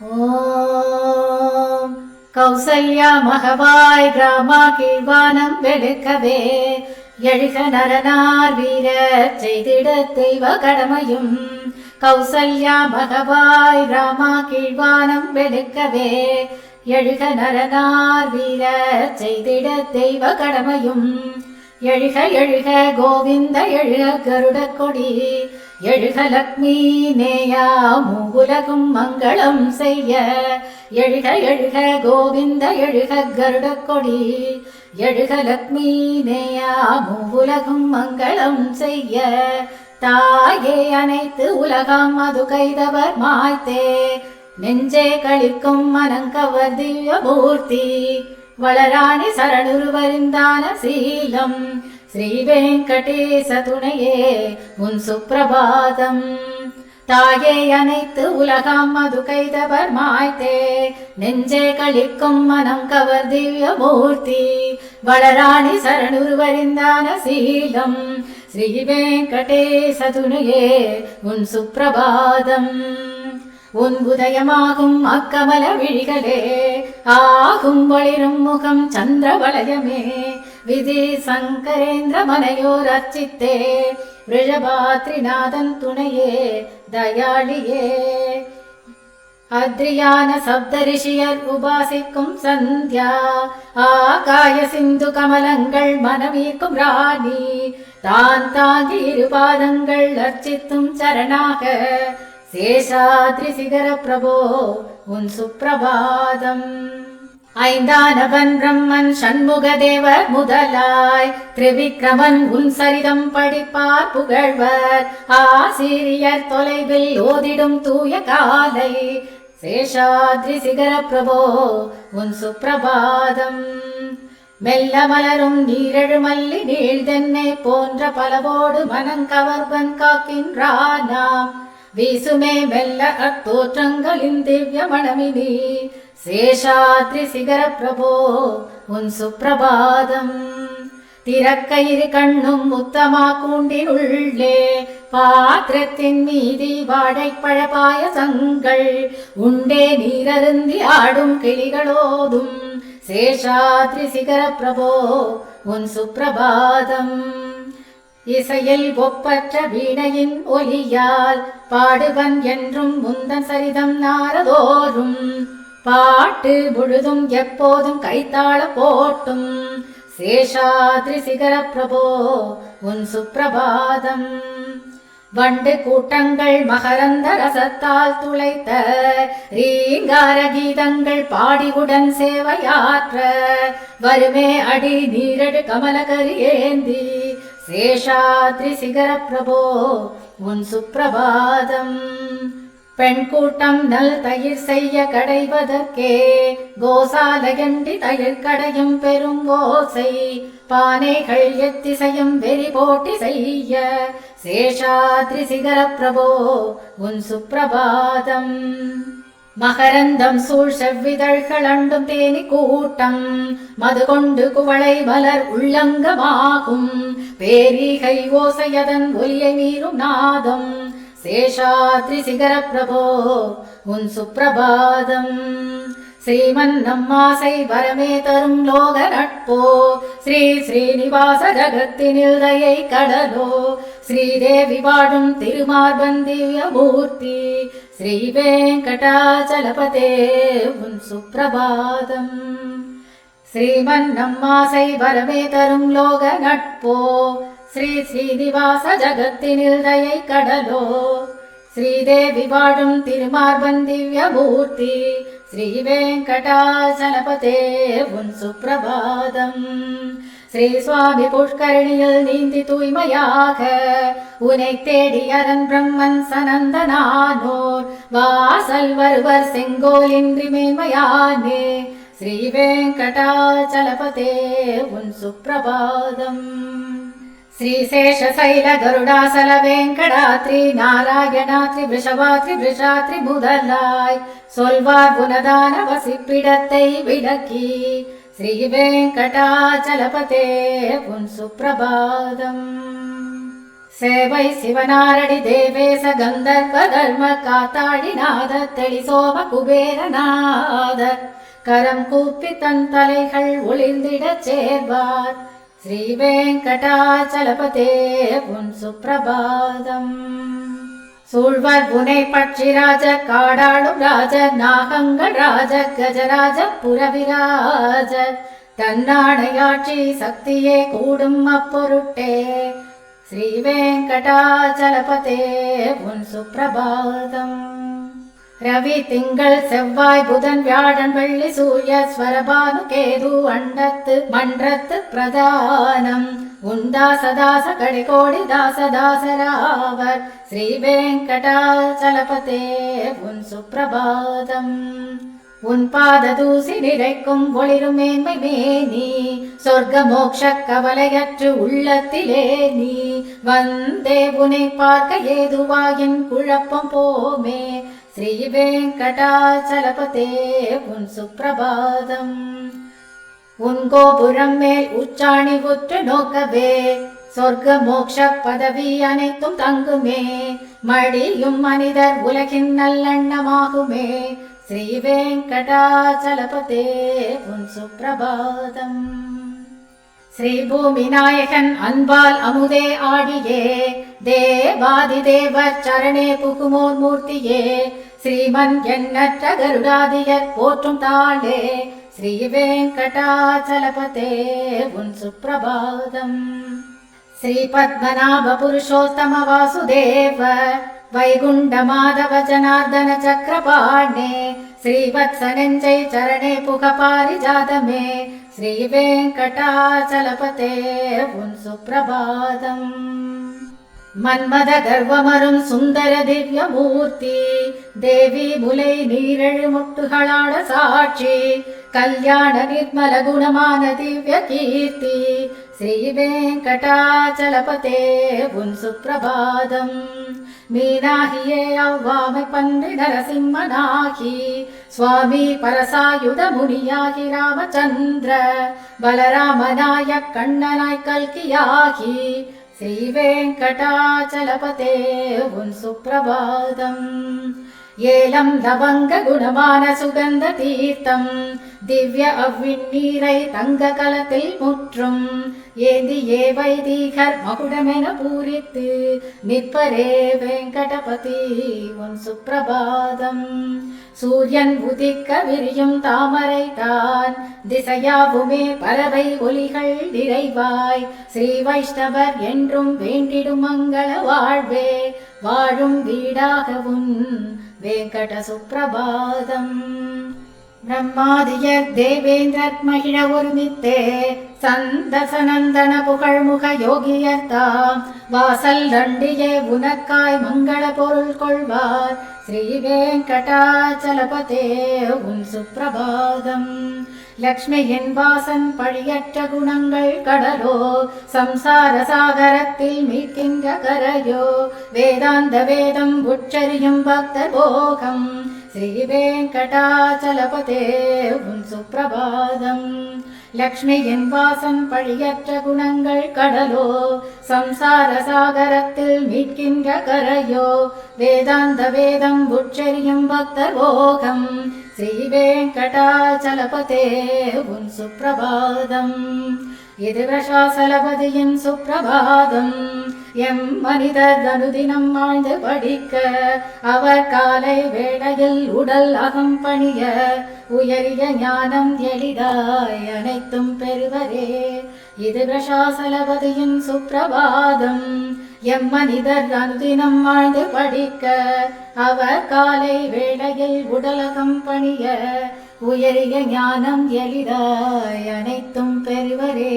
ஓம் கௌசல்யா மகவாய் கிராமா கீழ்வானம் வெளுக்கவே எழுக நரனார் வீரர் செய்திட தெய்வ கடமையும். கௌசல்யா மகவாய் கிராமா கீழ்வானம் வெளுக்கவே எழுக நரனார் வீரர் செய்திட தெய்வ கடமையும். எழுக எழுக கோவிந்த எழுக கருட கொடி எழுக லக்ஷ்மி நேயா மூவுலகும் மங்களம் செய்ய. எழுக எழுக கோவிந்த எழுக கருட கொடி எழுக லக்ஷ்மி நேயா மூவுலகும் மங்களம் செய்ய. தாயே அனைத்து உலகம் மது கைதவர் மாய்த்தே நெஞ்சே களிக்கும் மனங்கவர் திவ்ய மூர்த்தி. வளராணி சரணுருவரிந்தான சீலம் ஸ்ரீ வெங்கடேச துணையே உன் சுப்பிரபாதம். தாயே அனைத்து உலகம் மது கைதவர் மாய்த்தே நெஞ்சே களிக்கும் மனம் கவர் திவ்ய மூர்த்தி. வளராணி சரணுருவரிந்தான சீலம் ஸ்ரீ வெங்கடேச துணையே உன் சுப்பிரபாதம். உன் உதயமாகும் அக்கமல விழிகளே ஆகும் ஒளிரும் முகம் சந்திரவலயமே. விதி சங்கரேந்திர மனையோர் அர்ச்சித்தே ரிஷபாத்ரிநாதன் துணையே தயாளியே. அத்ரியான சப்தரிஷியர் உபாசிக்கும் சந்தியா ஆகாய சிந்து கமலங்கள் மனமீர்க்கும் ராணி. தான் தாங்கி இருபாதங்கள் அர்ச்சித்தும் சரணாக சேஷாத்ரி சிகர பிரபோ உன் சுப்பிரபாதம். ஐந்தானவன் பிரம்மன் சண்முக தேவர் முதலாய் திரிவிக்ரமன் உன் சரிதம் படிப்பார் புகழ்வர். ஆசிரியர் தொலைவில் ஓதிடும் தூய காலை சேஷாத்ரி சிகர பிரபோ உன் சுப்பிரபாதம். மெல்ல மலரும் நீரெழு மல்லி நீழ்தென்னை போன்ற பலவோடு மனங்கவர்வன் காக்கின்றானாம். வீசுமே மெல்ல அத்தோற்றங்களின் திவ்ய மணமினி சேஷாத்ரி சிகர பிரபோ உன் சுப்பிரபாதம். திறக்க இரு கண்ணும் முத்தமா கூண்டின் உள்ளே பாத்திரத்தின் மீதி வாழைப்பழ பாயசங்கள் உண்டே நீரருந்தி ஆடும் கிளிகளோதும் சேஷாத்ரி சிகர பிரபோ உன் சுப்பிரபாதம். இசையில் ஒப்பற்ற வீணையின் ஒலியால் பாடுவன் என்றும் முந்தன் சரிதம் நாரதோறும். பாட்டு முழுதும் எப்போதும் கைத்தாள போட்டும் சேஷாத்ரி சிகர பிரபோ உன் சுப்பிரபாதம். வண்டு கூட்டங்கள் மகரந்த ரசத்தால் துளைத்த ரீங்கார கீதங்கள் பாடிவுடன் சேவையாற்ற வருமே அடி நீரடு கமலகரி ஏந்தி சேஷாத்ரி சிகர பிரபோ உன் சுப்பிரபாதம். பெண் கூட்டம் நல் தயிர் செய்ய கடைவதற்கே கோசாலயண்டி தயிர் கடையும் பெரும் ஓசை பானைகள் எத்திசையும் வெறி போட்டி செய்ய சேஷாத்ரி சிகர பிரபோ உன் சுப்பிரபாதம். மகரந்தம் சூழ் செவ்விதழ்கள் அண்டும் தேனி கூட்டம் மது கொண்டு குவளை மலர் உள்ளங்கமாகும் பேரிகை ஓசையதன் ஒலியை மீறும் நாதம் சேஷாத்ரி சிகர பிரபோ உன் சுப்பிரபாதம். ஸ்ரீமன் நம்மாசை வரமே தரும் லோக நட்போ ஸ்ரீ ஸ்ரீனிவாச ஜகத்தினில் தயை கடலோ ஸ்ரீதேவி வாழும் திருமார்பன் திவ்ய மூர்த்தி ஸ்ரீ வெங்கடாச்சலபதே உன் சுப்பிரபாதம். ஸ்ரீமன் நம்மாசை வரமே தரும் லோக நட்போ ஸ்ரீ ஸ்ரீனிவாச ஜகத்தினில் தயை கடலோ ஸ்ரீதேவி வாழும் திருமார்பன் திவ்ய மூர்த்தி ஸ்ரீ வெங்கடாச்சலபதே உன் சுப்பிரபாதம். ஸ்ரீ சுவாமி புஷ்கரணியில் நீந்தி தூய்மையாக உனை தேடி அரண் பிரம்மன் சனந்தனானோர் வாசல் வருவர் செங்கோலின்றி மேன்மையானே ஸ்ரீ வெங்கடாச்சலபதே உன் சுப்பிரபாதம். ஸ்ரீசேஷசைல கருடாசல வெங்கடாத்ரி நாராயணாத்ரி விஷவாத்ரி விஷாத்ரி முதலாய் சொல்வார் குணதான வசிப்பிடத்தை விளக்கி ஸ்ரீ வெங்கடாச்சலபதே உன் சுப்பிரபாதம். சேவை சிவனாரடி தேவேச கந்தர்வ தர்ம காத்தாடிநாத தெளிசோம குபேரநாத கரம் கூப்பி தன் தலைகள் ஒளிர்ந்திடச் சேர்வார் ஸ்ரீ வெங்கடாச்சலபதே உன் சுப்பிரபாதம். சூழ்வர் புனை பட்சி ராஜ காடாளும் ராஜ நாகங்கள் ராஜ கஜராஜ புரவிராஜ தன்னாடையாட்சி சக்தியே கூடும் அப்பொருட்டே ஸ்ரீ வெங்கடாச்சலபதே உன் சுப்பிரபாதம். ரவி திங்கள் செவ்வாய் புதன் வியாழன் வெள்ளி சூரிய ஸ்வரபானு கேது அண்டத்து மன்றத்து பிரதானம் உண்டாசதாச கடிகோடி தாசதாசராவர் ஸ்ரீ வெங்கடாச்சலபதே உன் சுப்பிரபாதம். உன் பாத தூசி நிறைக்கும் ஒளிரும் மேன்மை மேனி சொர்க்க மோக்ஷ கவலையற்று உள்ளத்திலே நீ வந்தே உனை பார்க்க ஏதுவாயின் குழப்பம் போமே ஸ்ரீ வெங்கடாச்சலபதே உன் சுப்பிரபாதம். உன் கோபுரம் மேல் உச்சாணி உற்று நோக்கவே சொர்க்க மோக்ஷ பதவி அனைத்தும் தங்குமே மடியும் மனிதர் உலகின் நல்லெண்ணமாகுமே ஸ்ரீ வெங்கடாச்சலபதே உன் சுப்பிரபாதம். ஸ்ரீ பூமி நாயகன் அன்பால் அமுதே ஆடியே தேவாதி தேவர் சரணே புகுமோர் மூர்த்தியே ஸ்ரீமன் எண்ணற்ற கருடாதியர் போற்றும் தாளே ஸ்ரீ வெங்கடாச்சலபதே உன் சுப்பிரபாதம். ஸ்ரீ பத்மநாப புருஷோத்தம வாசுதேவ வைகுண்ட மாதவ ஜனார்தன சக்கரபாணே ஸ்ரீவத்ச நெஞ்சை சரணே புக பாரிஜாதமே ஸ்ரீ வெங்கடாச்சலபதே உன் சுப்பிரபாதம். மன்மத கர்வமரும் சுந்தர திவ்ய மூர்த்தி தேவி முலை நீரெழு முட்டுகளாட சாட்சி கல்யாண நிர்மல குணமான திவ்ய கீர்த்தி ஸ்ரீ வெங்கடாச்சலபதே உன் சுப்பிரபாதம். மீனாகியே அவ்வாமை பன்றி நரசிம்மனாகி சுவாமி பரசாயுத முனியாகி ராமச்சந்திர பலராமனாய கண்ணனாய் கல்கியாகி ஸ்ரீ வெங்கடாச்சலபதே உன் சுப்பிரபாதம். ஏலம் லவங்க குணமான சுகந்த தீர்த்தம் திவ்ய அவ்விண்ணீரை தங்க கலத்தில் முற்றும் ஏந்தியே வைதீகர் மகுடமென பூரித்து நிற்பரே வெங்கடபதி உன் சுப்பிரபாதம். சூரியன் உதிக்க விரியும் தாமரை தான் திசையாவுமே பறவை ஒலிகள் நிறைவாய் ஸ்ரீ வைஷ்ணவர் என்றும் வேண்டிடும் மங்கள வாழ்வே வாழும் வீடாகவும் வெங்கட சுப்பிரபாதம். பிரம்மாதியர் தேவேந்திரர் மகிழ ஒருமித்தே சந்தசநந்தன புகழ்முக யோகியர் தாம் வாசல் தண்டியே உனக்காய் மங்கள பொருள் கொள்வார் ஸ்ரீ வெங்கடாச்சலபதே உன் சுப்பிரபாதம். லக்ஷ்மியின் வாசன் பழியற்ற குணங்கள் கடலோ சம்சார சாகரத்தில் மீட்கின்ற கரையோ வேதாந்த வேதம் உச்சரியும் பக்த போகம் ஸ்ரீ வெங்கடாச்சலபதே உன் சுப்பிரபாதம். லக்ஷ்மியின் வாசன் பழியற்ற குணங்கள் கடலோ சம்சார சாகரத்தில் மீட்கின்ற கரையோ வேதாந்த வேதம் உச்சரியும் பக்த போகம் ஸ்ரீ வெங்கடாச்சலபதே உன் சுப்பிரபாதம். இது விஷாசலபதியின் சுப்பிரபாதம். எம் மனிதர் அனுதினம் ஆழ்ந்து படிக்க அவர் காலை வேளையில் உடல் அகம் பணிய உயரிய ஞானம் எளிதாய் அனைத்தும் பெறுவரே. இது விஷாசலபதியின் சுப்பிரபாதம். எம் மனிதர் அனுதினம் ஆழ்ந்து படிக்க அவர் காலை வேளையில் உடலகம் பணிய உயரிய ஞானம் எளிதாய் அனைத்தும் பெறுவரே.